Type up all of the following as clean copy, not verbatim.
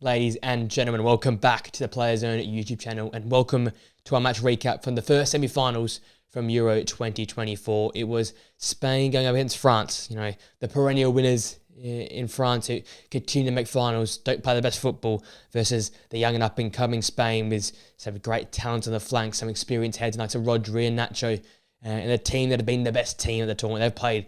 Ladies and gentlemen, welcome back to the Player Zone YouTube channel and welcome to our match recap from the first semi-finals from Euro 2024. It was Spain going up against France, the perennial winners in France who continue to make finals, don't play the best football, versus the young and up-and-coming Spain with some great talent on the flank, some experienced heads like Rodri and Nacho, and a team that have been the best team of the tournament. They've played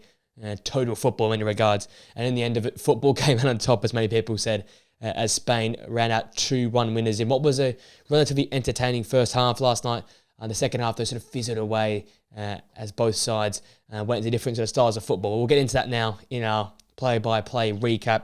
total football in many regards, and in the end of it, football came out on top, as many people said, as Spain ran out 2-1 winners in what was a relatively entertaining first half last night. The second half, they sort of fizzled away as both sides went into different sort of styles of football. We'll get into that now in our play-by-play recap.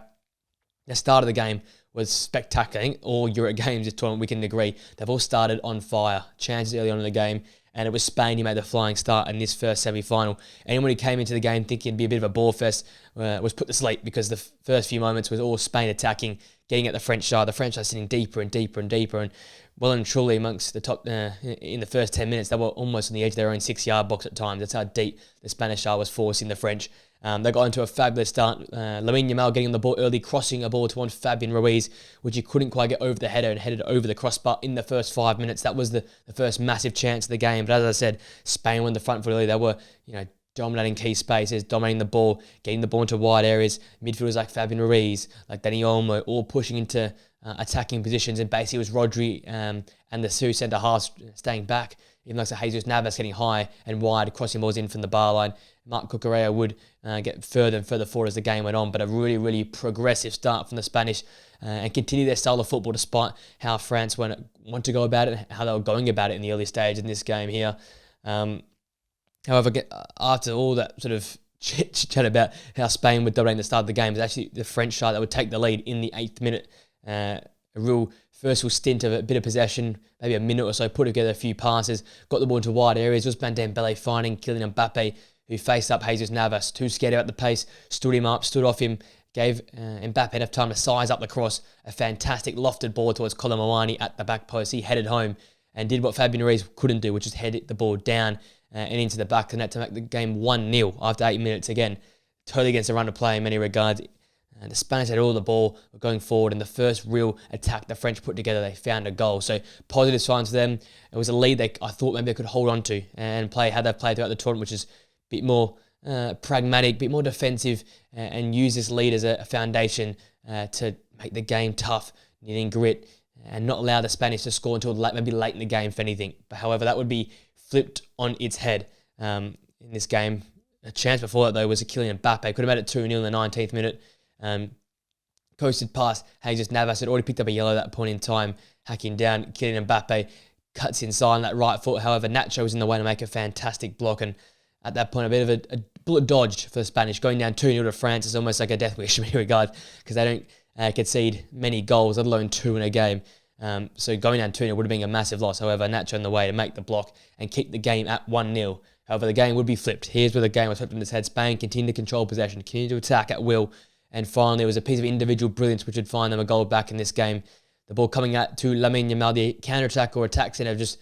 The start of the game was spectacular. I think all Euro games this tournament, we can agree, they've all started on fire. Chances early on in the game, and it was Spain who made the flying start in this first semi-final. Anyone who came into the game thinking it'd be a bit of a ball fest was put to sleep, because the first few moments was all Spain attacking, getting at the French side. The French are sitting deeper and deeper and deeper, and well and truly amongst the top in the first 10 minutes, they were almost on the edge of their own 6-yard box at times. That's how deep the Spanish side was forcing the French. They got into a fabulous start. Lamine Yamal getting on the ball early, crossing a ball to one Fabian Ruiz, which he couldn't quite get over the header and headed over the crossbar in the first 5 minutes. That was the first massive chance of the game. But as I said, Spain were in the front foot early. They were, dominating key spaces, dominating the ball, getting the ball into wide areas. Midfielders like Fabian Ruiz, like Dani Olmo, all pushing into attacking positions. And basically it was Rodri and the two centre-halves staying back. Even like Jesus Navas getting high and wide, crossing balls in from the bar line. Marc Cucurella would get further and further forward as the game went on, but a really, really progressive start from the Spanish and continue their style of football despite how France want to go about it, how they were going about it in the early stage in this game here. However, after all that sort of chat about how Spain would dominate the start of the game, it was actually the French side that would take the lead in the 8th minute. A real first stint of a bit of possession, maybe a minute or so, put together a few passes, got the ball into wide areas. Ousmane Dembele finding Kylian Mbappe, who faced up Jesus Navas, too scared about the pace, stood him up, stood off him, gave Mbappe enough time to size up the cross. A fantastic lofted ball towards Colomwani at the back post. He headed home and did what Fabian Ruiz couldn't do, which is head the ball down and into the back of the net to make the game 1-0 after 8 minutes. Again, totally against the run of play in many regards. The Spanish had all the ball, were going forward, and the first real attack the French put together, they found a goal. So positive signs for them. It was a lead I thought maybe they could hold on to and play how they've played throughout the tournament, which is a bit more pragmatic, a bit more defensive, and use this lead as a foundation to make the game tough, needing grit, and not allow the Spanish to score until maybe late in the game, if anything. But however, that would be flipped on its head in this game. A chance before that, though, was a Kylian Mbappe. Could have made it 2-0 in the 19th minute. Coasted past Jesus Navas, had already picked up a yellow at that point in time, hacking down Kylian Mbappe, cuts inside on that right foot. However, Nacho was in the way to make a fantastic block, and at that point, a bit of a bullet dodged for the Spanish. Going down 2-0 to France is almost like a death wish in many regards, because they don't concede many goals, let alone 2 in a game. So going down 2-0 would have been a massive loss. However, Nacho in the way to make the block and keep the game at 1-0. However, the game would be flipped. Here's where the game was flipped on its head. Spain continued to control possession, continued to attack at will, and finally there was a piece of individual brilliance which would find them a goal back in this game. The ball coming out to Lamine Yamal, the counter-attack or attack centre, just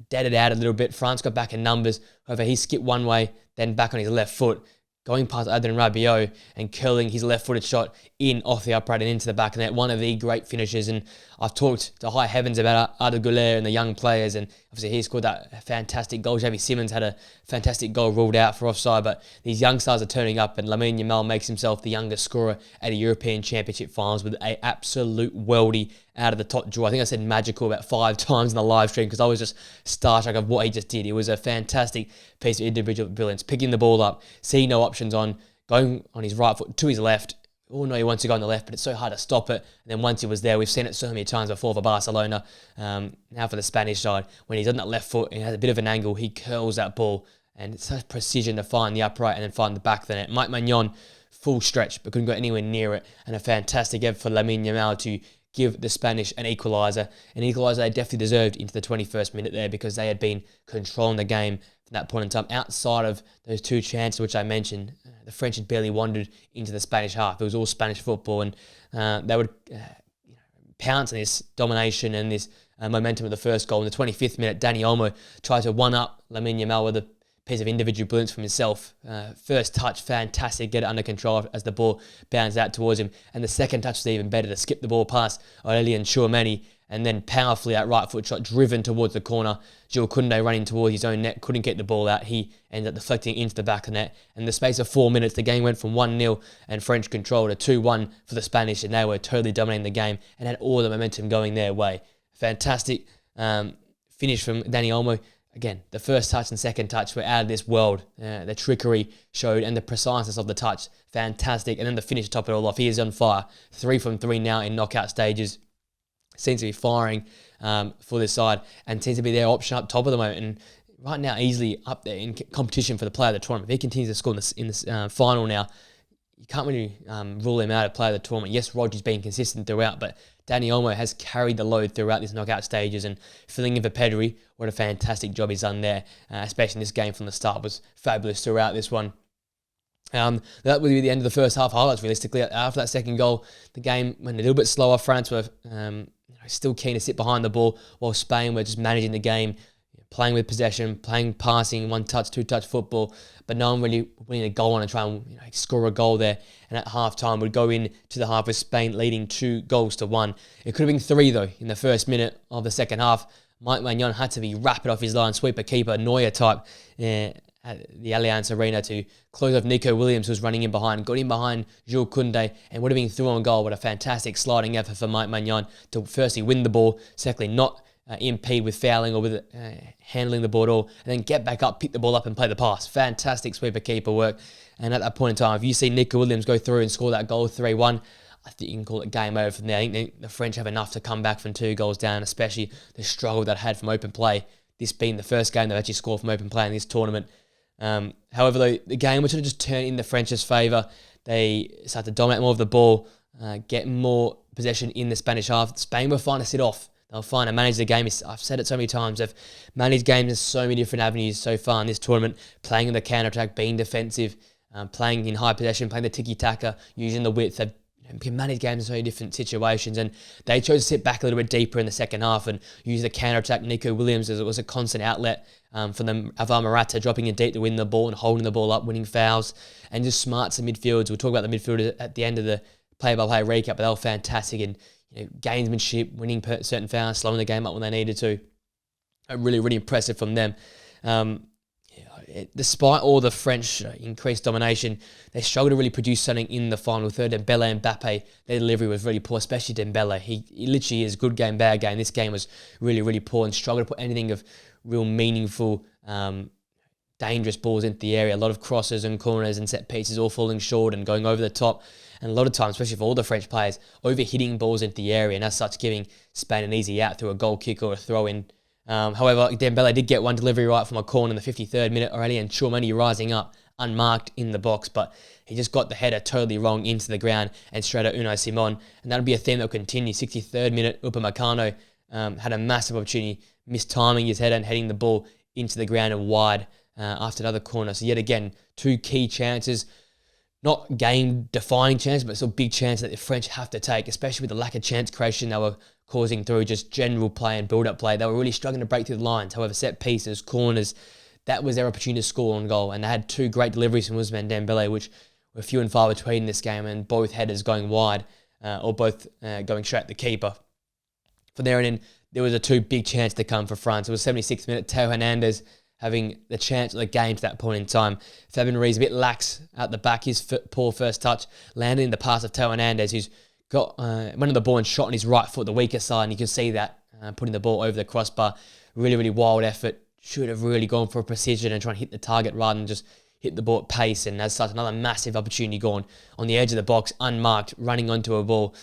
deaded out a little bit. France got back in numbers. However, he skipped one way, then back on his left foot, going past Adrien Rabiot and curling his left-footed shot in off the upright and into the back of the net. One of the great finishes. And I've talked to high heavens about Arda Güler and the young players, and obviously he scored that fantastic goal. Xavi Simons had a fantastic goal ruled out for offside, but these young stars are turning up, and Lamine Yamal makes himself the youngest scorer at a European Championship finals with an absolute worldie out of the top drawer. I think I said magical about 5 times in the live stream because I was just starstruck of what he just did. It was a fantastic piece of individual brilliance, picking the ball up, seeing no options on, going on his right foot to his left. Oh no, he wants to go on the left, but it's so hard to stop it. And then once he was there, we've seen it so many times before for Barcelona. Now for the Spanish side, when he's on that left foot and he has a bit of an angle, he curls that ball, and it's such precision to find the upright and then find the back of the net. Mike Maignan, full stretch, but couldn't go anywhere near it, and a fantastic effort for Lamine Yamal to give the Spanish an equaliser they definitely deserved into the 21st minute there, because they had been controlling the game from that point in time. Outside of those 2 chances which I mentioned, the French had barely wandered into the Spanish half. It was all Spanish football, and they would pounce on this domination and this momentum of the first goal. In the 25th minute, Dani Olmo tried to one-up Lamine Yamal with a piece of individual brilliance from himself. First touch, fantastic, get it under control as the ball bounds out towards him. And the second touch was even better, to skip the ball past Aurelien Tchouameni, and then powerfully that right foot shot driven towards the corner. Jules Koundé running towards his own net, couldn't get the ball out. He ended up deflecting into the back of the net. In the space of 4 minutes, the game went from 1-0 and French control to 2-1 for the Spanish, and they were totally dominating the game and had all the momentum going their way. Fantastic finish from Dani Olmo. Again, the first touch and second touch were out of this world. The trickery showed and the preciseness of the touch, fantastic. And then the finish to top it all off. He is on fire. 3 from 3 now in knockout stages. Seems to be firing for this side and seems to be their option up top at the moment. And right now, easily up there in competition for the player of the tournament. If he continues to score in this final now, you can't really rule him out of player of the tournament. Yes, Rodri's been consistent throughout, but Dani Olmo has carried the load throughout these knockout stages, and filling in for Pedri, what a fantastic job he's done there, especially in this game from the start, was fabulous throughout this one. That would be the end of the first half highlights, realistically. After that second goal, the game went a little bit slower. France were still keen to sit behind the ball, while Spain were just managing the game, playing with possession, playing passing, one-touch, two-touch football, but no one really winning a goal on and try and score a goal there. And at half-time, would go in to the half with Spain leading 2-1. It could have been 3, though, in the first minute of the second half. Mike Maignan had to be rapid off his line, sweeper keeper, Neuer type, at the Allianz Arena to close off Nico Williams, who was running in behind, got in behind Jules Koundé, and would have been through on goal. What a fantastic sliding effort for Mike Maignan to firstly win the ball, secondly not impede with fouling or with handling the ball at all, and then get back up, pick the ball up and play the pass. Fantastic sweeper keeper work. And at that point in time, if you see Nico Williams go through and score that goal 3-1, I think you can call it game over from there. I think the French have enough to come back from 2 goals down, especially the struggle that had from open play. This being the first game they've actually scored from open play in this tournament. However, though, the game was sort of just turn in the French's favour. They started to dominate more of the ball, get more possession in the Spanish half. Spain were fine to sit off. They were fine to manage the game. I've said it so many times. They've managed games in so many different avenues so far in this tournament, playing in the counter-attack, being defensive, playing in high possession, playing the tiki-taka, using the width. They've can manage games in so many different situations, and they chose to sit back a little bit deeper in the second half and use the counter-attack. Nico Williams, as it was a constant outlet for them. Alvaro Morata dropping in deep to win the ball and holding the ball up, winning fouls, and just smarts in midfields. We'll talk about the midfielders at the end of the play-by-play recap, but they were fantastic in gamesmanship, winning certain fouls, slowing the game up when they needed to. Really, really impressive from them. Despite all the French increased domination, they struggled to really produce something in the final third. Dembele and Mbappe, their delivery was really poor, especially Dembele. He literally is good game, bad game. This game was really, really poor and struggled to put anything of real meaningful, dangerous balls into the area. A lot of crosses and corners and set pieces all falling short and going over the top. And a lot of times, especially for all the French players, over-hitting balls into the area and as such giving Spain an easy out through a goal kick or a throw-in. However, Dembele did get one delivery right from a corner in the 53rd minute already, and Tchouameni rising up unmarked in the box, but he just got the header totally wrong into the ground and straight at Unai Simon, and that'll be a theme that will continue. 63rd minute, Upamecano had a massive opportunity, mistiming his header and heading the ball into the ground and wide after another corner. So yet again, 2 key chances, not game-defining chances, but still big chances that the French have to take, especially with the lack of chance creation they were causing through just general play and build-up play. They were really struggling to break through the lines. However, set pieces, corners, that was their opportunity to score on goal. And they had 2 great deliveries from Ousmane Dembele, which were few and far between in this game, and both headers going wide or both going straight at the keeper. From there on in, there was a 2 big chances to come for France. It was 76th minute, Theo Hernandez having the chance of the game to that point in time. Fabian Ruiz a bit lax at the back. His poor first touch landed in the pass of Theo Hernandez, who's got one of the ball and shot on his right foot, the weaker side, and you can see that putting the ball over the crossbar. Really, really wild effort. Should have really gone for precision and try and hit the target rather than just hit the ball at pace. And as such, another massive opportunity gone on the edge of the box, unmarked, running onto a ball.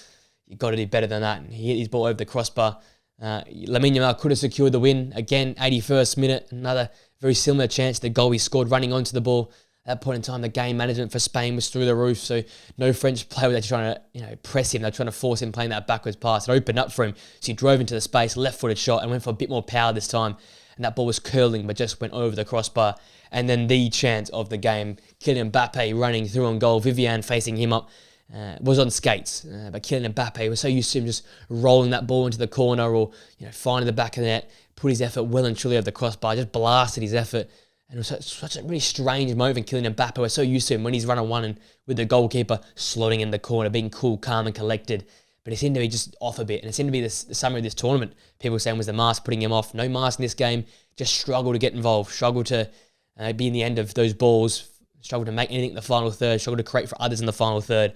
You've got to do better than that. And he hit his ball over the crossbar. Lamine Yamal could have secured the win. Again, 81st minute, another very similar chance. The goal he scored running onto the ball. At that point in time, the game management for Spain was through the roof, so no French player was actually trying to press him. They're trying to force him playing that backwards pass. It opened up for him, so he drove into the space, left-footed shot, and went for a bit more power this time. And that ball was curling, but just went over the crossbar. And then the chance of the game, Kylian Mbappe running through on goal, Vivian facing him up, was on skates. But Kylian Mbappe was so used to him just rolling that ball into the corner or finding the back of the net, put his effort well and truly over the crossbar, just blasted his effort And it was such a really strange moment for Kylian Mbappe. We're so used to him when he's running one and with the goalkeeper slotting in the corner, being cool, calm and collected. But it seemed to be just off a bit. And it seemed to be the summary of this tournament. People saying was the mask putting him off. No mask in this game. Just struggled to get involved. Struggled to be in the end of those balls. Struggled to make anything in the final third. Struggled to create for others in the final third.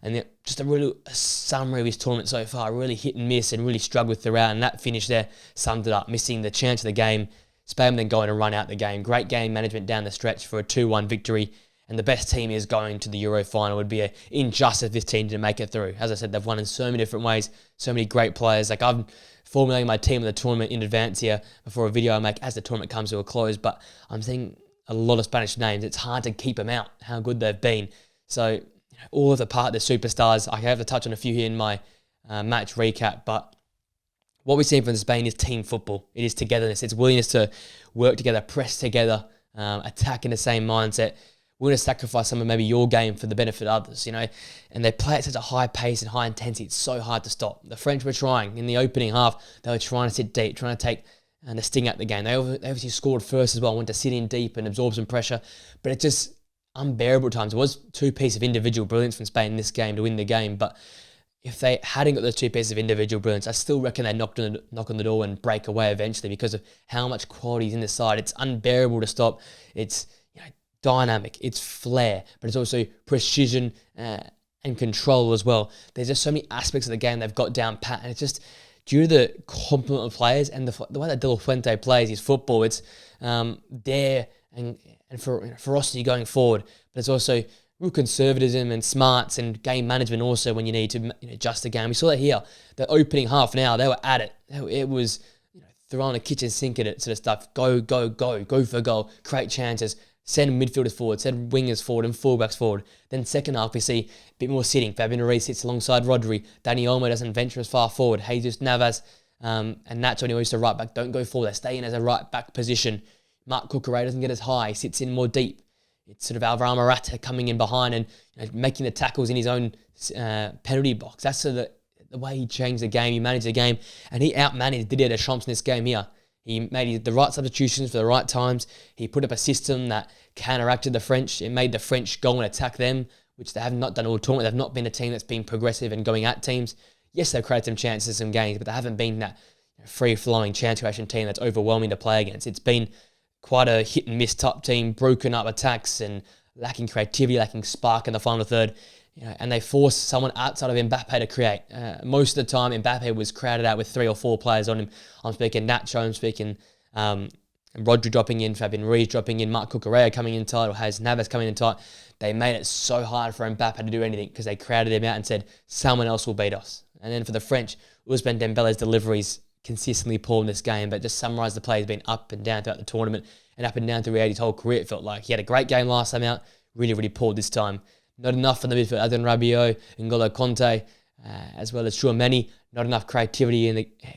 And just a summary of his tournament so far. Really hit and miss and really struggled throughout. And that finish there summed it up. Missing the chance of the game. Spain then going to run out the game. Great game management down the stretch for a 2-1 victory. And the best team is going to the Euro final. It would be an injustice if this team didn't make it through. As I said, they've won in so many different ways. So many great players. Like I'm formulating my team of the tournament in advance here before a video I make as the tournament comes to a close. But I'm seeing a lot of Spanish names. It's hard to keep them out, how good they've been. So all of the superstars. I have to touch on a few here in my match recap. But what we've seen from Spain is team football. It is togetherness. It's willingness to work together, press together, attack in the same mindset. We're going to sacrifice some of maybe your game for the benefit of others, and they play at such a high pace and high intensity. It's so hard to stop. The French were trying. In the opening half, they were trying to sit deep, trying to take the sting out the game. They obviously scored first as well, went to sit in deep and absorb some pressure, but it's just unbearable at times. It was two pieces of individual brilliance from Spain in this game to win the game, but if they hadn't got those two pieces of individual brilliance, I still reckon they knock on the door and break away eventually because of how much quality is in the side. It's unbearable to stop. It's dynamic, it's flair, but it's also precision and control as well. There's just so many aspects of the game they've got down pat, and it's just due to the complement of players and the way that De La Fuente plays his football. It's dare and ferocity going forward, but it's also real conservatism and smarts and game management also when you need to adjust the game. We saw that here. The opening half an hour, they were at it. It was throwing a kitchen sink at it sort of stuff. Go for a goal, create chances, send midfielders forward, send wingers forward and fullbacks forward. Then second half, we see a bit more sitting. Fabian Ruiz sits alongside Rodri. Dani Olmo doesn't venture as far forward. Jesus Navas and Nacho, when he moves to right back, don't go forward. They stay in as a right back position. Marc Cucurella doesn't get as high. He sits in more deep. It's sort of Alvaro Morata coming in behind and making the tackles in his own penalty box. That's sort of the way he changed the game. He managed the game, and he outmanaged Didier Deschamps in this game here. He made the right substitutions for the right times. He put up a system that counteracted the French. It made the French go and attack them, which they have not done all tournament. They've not been a team that's been progressive and going at teams. Yes, they've created some chances, some games, but they haven't been that free-flowing chance creation team that's overwhelming to play against. It's been quite a hit-and-miss top team, broken up attacks and lacking creativity, lacking spark in the final third. And they forced someone outside of Mbappe to create. Most of the time, Mbappe was crowded out with 3 or 4 players on him. I'm speaking Nacho, I'm speaking Rodri dropping in, Fabian Ruiz dropping in, Marc Cucurella coming in tight, or has Navas coming in tight. They made it so hard for Mbappe to do anything because they crowded him out and said, someone else will beat us. And then for the French, Ousmane Dembele's deliveries consistently poor in this game, but just summarise the play has been up and down throughout the tournament and up and down throughout his whole career. It felt like he had a great game last time out, really poor this time. Not enough from the midfield. Adrien Rabiot, N'Golo Conte, as well as Tchouaméni. Not enough creativity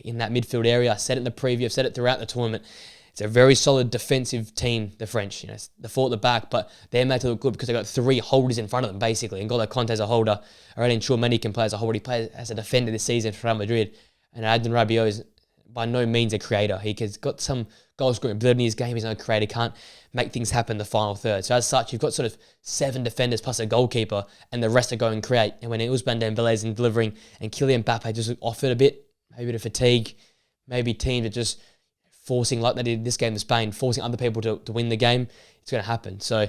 in that midfield area. I said it in the preview. I've said it throughout the tournament. It's a very solid defensive team, the French. The 4 at the back, but they're made to look good because they've got 3 holders in front of them, basically. N'Golo Conte's a holder. Aurélien Tchouaméni can play as a holder. He plays as a defender this season for Real Madrid. And Adrien Rabiot is by no means a creator. He's got some goal-scoring ability in his game. He's not a creator. He can't make things happen in the final third. So as such, you've got sort of 7 defenders plus a goalkeeper, and the rest are going to create. And when Ousmane Dembele is in delivering, and Kylian Mbappe just offered a bit, maybe a bit of fatigue, maybe teams are just forcing, like they did this game to Spain, forcing other people to win the game, it's going to happen. So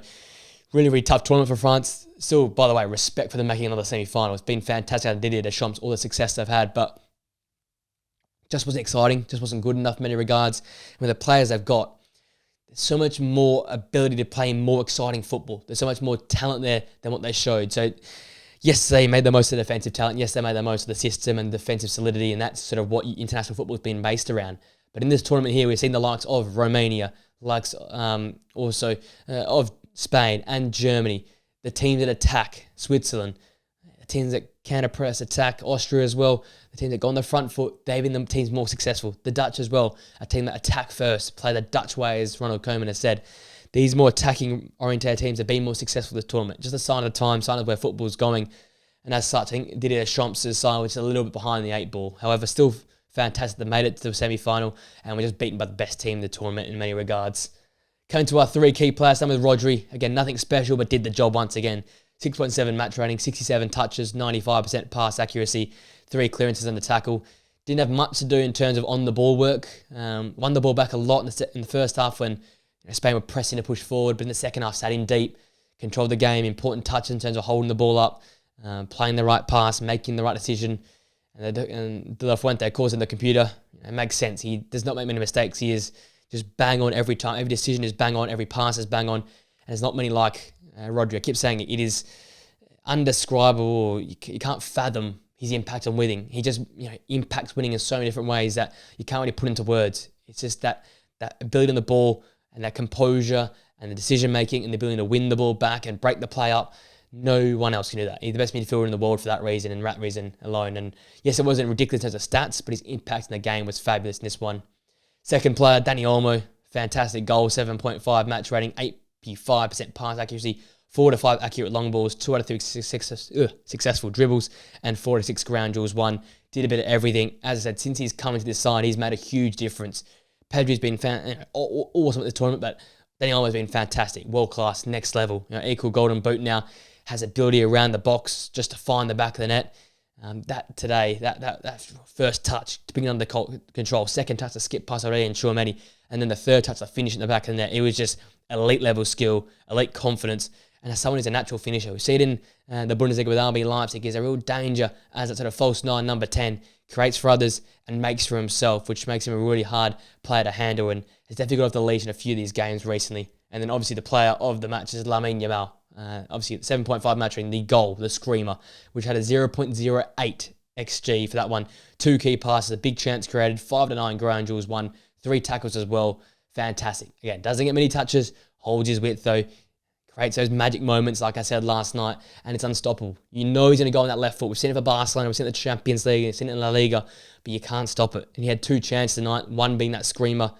really tough tournament for France. Still, by the way, respect for them making another semi-final. It's been fantastic out of Didier Deschamps, all the success they've had, but just wasn't exciting, just wasn't good enough in many regards. And with the players they've got, there's so much more ability to play more exciting football. There's so much more talent there than what they showed. So yes, they made the most of the defensive talent. Yes, they made the most of the system and defensive solidity, and that's sort of what international football has been based around. But in this tournament here, we've seen the likes of Romania, likes also of Spain and Germany, the teams that attack, Switzerland, the teams that counter-press, attack, Austria as well, the teams that go on the front foot, they've been the teams more successful. The Dutch as well, a team that attack first, play the Dutch way, as Ronald Koeman has said. These more attacking-oriented teams have been more successful this tournament. Just a sign of the time, sign of where football's going. And as such, I think Didier Deschamps' side was a little bit behind the 8 ball. However, still fantastic. They made it to the semi-final, and we're just beaten by the best team in the tournament in many regards. Coming to our three key players, some with Rodri. Again, nothing special, but did the job once again. 6.7 match rating, 67 touches, 95% pass accuracy, 3 clearances on the tackle. Didn't have much to do in terms of on-the-ball work. Won the ball back a lot in the first half when Spain were pressing to push forward, but in the second half sat in deep, controlled the game, important touch in terms of holding the ball up, playing the right pass, making the right decision. And De La Fuente, of course, in the computer, it makes sense. He does not make many mistakes. He is just bang on every time. Every decision is bang on. Every pass is bang on. And there's not many like Rodri. I keep saying it. It is undescribable. You can't fathom his impact on winning. He just impacts winning in so many different ways that you can't really put into words. It's just that ability on the ball and that composure and the decision making and the ability to win the ball back and break the play up. No one else can do that. He's the best midfielder in the world for that reason and that reason alone. And yes, it wasn't ridiculous in terms of stats, but his impact in the game was fabulous in this one. Second player, Dani Olmo. Fantastic goal, 7.5 match rating, 85% pass accuracy, 4 to 5 accurate long balls, 2 out of 3 successful dribbles, and 4 to 6 ground duels won. Did a bit of everything. As I said, since he's come into this side, he's made a huge difference. Pedri's been awesome at this tournament, but Dani Olmo's been fantastic, world class, next level. Equal golden boot now, has ability around the box just to find the back of the net. That first touch to bring it under control, second touch to skip past already and Tchouaméni, and then the third touch to finish in the back of the net. It was just elite level skill, elite confidence, and as someone who's a natural finisher, we see it in the Bundesliga with RB Leipzig. He's a real danger as that sort of false 9, number 10, creates for others and makes for himself, which makes him a really hard player to handle, and has definitely got off the leash in a few of these games recently. And then obviously the player of the match is Lamine Yamal. Obviously 7.5 match rating, the goal, the screamer, which had a 0.08 XG for that one. 2 key passes, a big chance created, 5 to 9 ground duels won, 3 tackles as well. Fantastic. Again, doesn't get many touches, holds his width though, creates those magic moments like I said last night, and it's unstoppable. You know he's going to go on that left foot. We've seen it for Barcelona, we've seen it in the Champions League, we've seen it in La Liga, but you can't stop it. And he had 2 chances tonight, one being that screamer,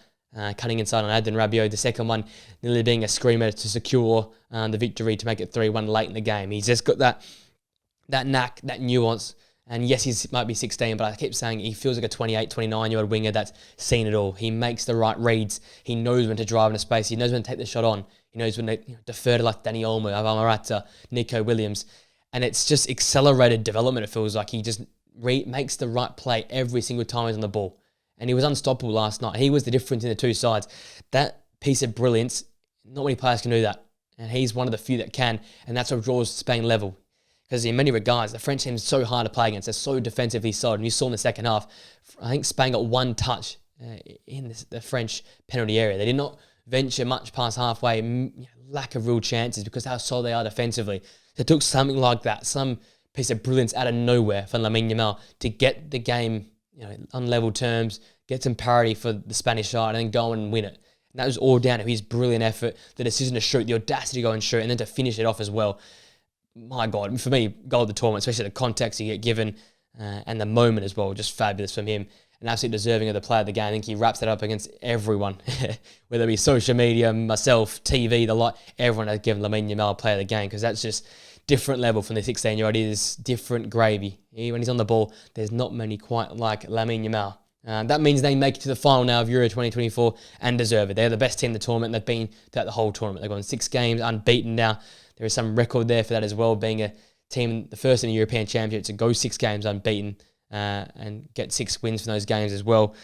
cutting inside on Adrien Rabiot. The second one nearly being a screamer to secure the victory to make it 3-1 late in the game. He's just got that knack, that nuance. And yes, he might be 16, but I keep saying he feels like a 28, 29-year-old winger that's seen it all. He makes the right reads. He knows when to drive into space. He knows when to take the shot on. He knows when to defer to like Dani Olmo, Alvaro Morata, Nico Williams. And it's just accelerated development, it feels like. He just makes the right play every single time he's on the ball. And he was unstoppable last night. He was the difference in the two sides. That piece of brilliance, not many players can do that. And he's one of the few that can. And that's what draws Spain level. Because in many regards, the French team is so hard to play against. They're so defensively solid. And you saw in the second half, I think Spain got 1 touch in the French penalty area. They did not venture much past halfway. Lack of real chances because how solid they are defensively. So it took something like that, some piece of brilliance out of nowhere for Lamine Yamal to get the game on level terms, get some parity for the Spanish side, and then go and win it. And that was all down to his brilliant effort, the decision to shoot, the audacity to go and shoot, and then to finish it off as well. My God, for me, goal of the tournament, especially the context you get given and the moment as well, just fabulous from him. And absolutely deserving of the player of the game. I think he wraps it up against everyone, whether it be social media, myself, TV, the lot. Everyone has given Lamine Yamal player of the game because that's just different level from the 16-year-old. It is different gravy. When he's on the ball, there's not many quite like Lamine Yamal. That means they make it to the final now of Euro 2024 and deserve it. They're the best team in the tournament. They've been throughout the whole tournament. They've gone 6 games unbeaten now. There is some record there for that as well, being a team, the first in the European Championship to go 6 games unbeaten and get 6 wins from those games as well.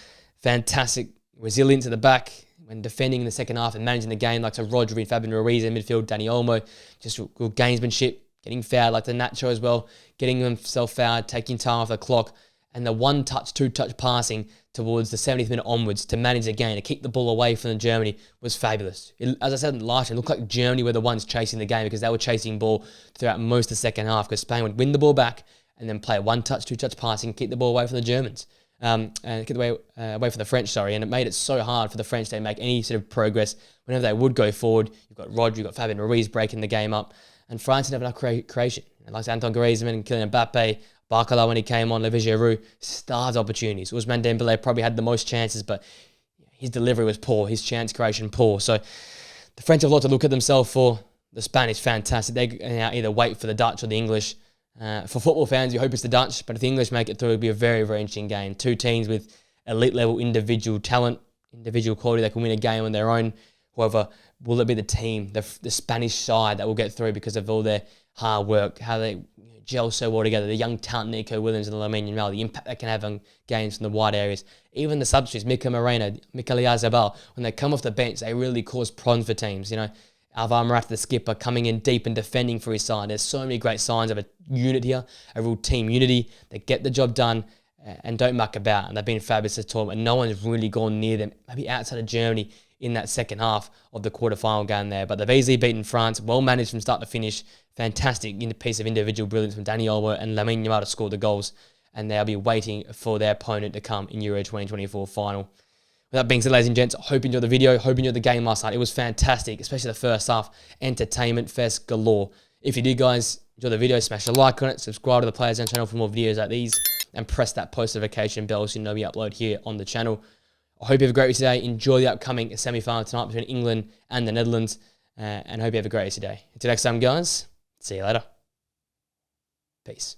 Fantastic resilience at the back when defending in the second half and managing the game like Rodri and Fabian Ruiz in midfield, Dani Olmo, just good gamesmanship, getting fouled like the Nacho as well, getting himself fouled, taking time off the clock, and the 1-touch, 2-touch passing towards the 70th minute onwards to manage the game, to keep the ball away from Germany was fabulous. As I said last year, it looked like Germany were the ones chasing the game because they were chasing ball throughout most of the second half because Spain would win the ball back and then play 1-touch, 2-touch passing, keep the ball away from the Germans. And get the way away from the French, and it made it so hard for the French to make any sort of progress whenever they would go forward. You've got Rodri, you've got Fabian Ruiz breaking the game up, and France didn't have enough creation. Like Antoine Griezmann and Kylian Mbappe, Barcola when he came on, Olivier Giroud, stars opportunities. Ousmane Dembélé probably had the most chances, but his delivery was poor, his chance creation poor. So the French have a lot to look at themselves for. The Spanish, fantastic. They either wait for the Dutch or the English. For football fans, you hope it's the Dutch, but if the English make it through, it'll be a very, very interesting game. 2 teams with elite level individual talent, individual quality that can win a game on their own. However, will it be the team, the Spanish side that will get through because of all their hard work, how they gel so well together, the young talent Nico Williams and Lamine Yamal, the impact they can have on games from the wide areas, even the substitutes, Mika Moreno, Mikel Oyarzabal, when they come off the bench, they really cause problems for teams. You know, Alvaro Morata, the skipper, coming in deep and defending for his side. There's so many great signs of a unit here, a real team unity. They get the job done and don't muck about, and they've been fabulous at tournament, and no one's really gone near them, maybe outside of Germany in that second half of the quarterfinal game there. But they've easily beaten France, well managed from start to finish. Fantastic piece of individual brilliance from Dani Olmo and Lamine Yamal to score the goals, and they'll be waiting for their opponent to come in Euro 2024 final. With that being said, ladies and gents, I hope you enjoyed the video. Hope you enjoyed the game last night. It was fantastic, especially the first half. Entertainment fest galore. If you did, guys, enjoy the video, smash a like on it, subscribe to the Players Zone channel for more videos like these, and press that post notification bell so you know we upload here on the channel. I hope you have a great week today. Enjoy the upcoming semi-final tonight between England and the Netherlands, and hope you have a great day today. Until next time, guys, see you later. Peace.